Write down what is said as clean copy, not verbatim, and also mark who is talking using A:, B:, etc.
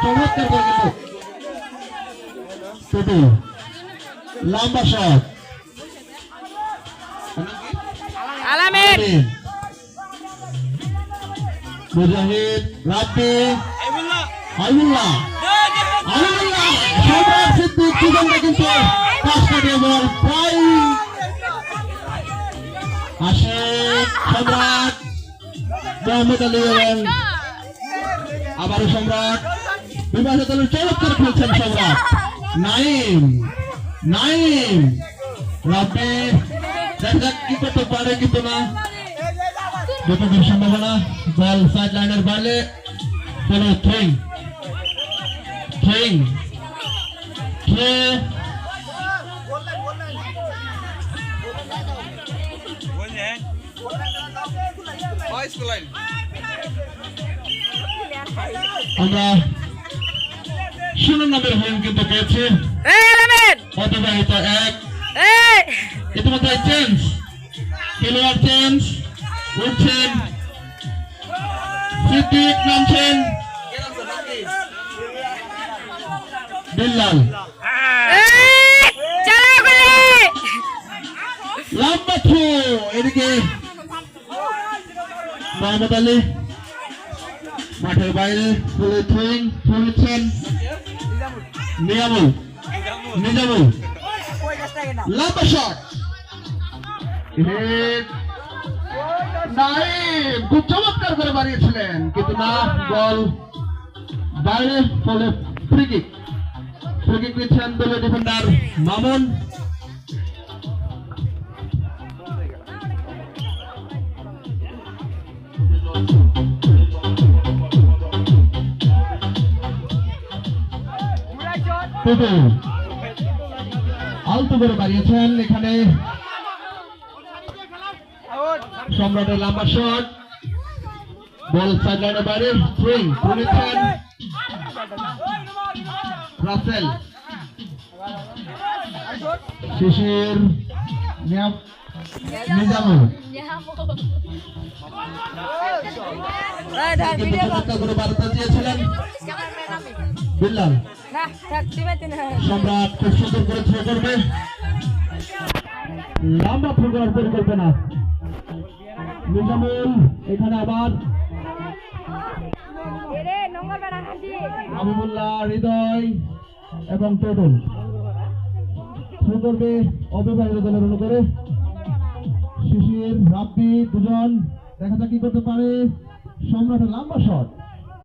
A: চমৎকার করে কিন্তু লম্বা শট
B: আলামিন
A: মুজাহিদ রাব্বি আইবুল্লাহ সম্রাট সিদ্দিক দুজনকে কিন্তু পাস কাটিয়ে বল প্রায় আসে সম্রাট মোহাম্মদ আলী এবং আবারও সম্রাট বিভাজিত চমৎকার খেলছেন সম্রাট নাইম রাব্বি দেখা যাক কি করতে পারে কিন্তু না যতদূর সম্ভাবনা বল সাইড লাইনের বাইরে চলো থ্রিং আমরা 0 নম্বর হোম কিন্তু পেয়েছি অতিবাহিত 1 ইতিমধ্যে চেঞ্জ খেলোয়াড় চেঞ্জ উঠছেন সিদ্দিক নামছেন বিল্লাল লম্বা থ্রো এদিকে মোহাম্মদ আলী মাঠের বাইরে ফুলছেন নিজামুল লম্বা শট খুব চমৎকার করে বাড়িয়েছিলেন কিন্তু না বল বাইরে ফলে ফ্রি কিক নিচ্ছেন দলীয় ডিফেন্ডার মামুন আলতো করে বাড়িয়েছেন এখানে সম্রাটের লম্বা শট বল সাইড লাইনের বাইরে নিচ্ছেন রাসেল শিশির নিজামুল বার্তা দিয়েছিলেন বিল্লাল সম্রাট খুব সুন্দর করে থ্রো করবে লম্বা থ্রো করার পরিকল্পনা নিজামুল এখানে আবার হাবিবুল্লাহ হৃদয় এবং টোটল থ্রো করবে অবিবাহিত দলের অনুকরে শিশির রাব্বি দুজন দেখা যাক কি করতে পারে সম্রাটের লম্বা শট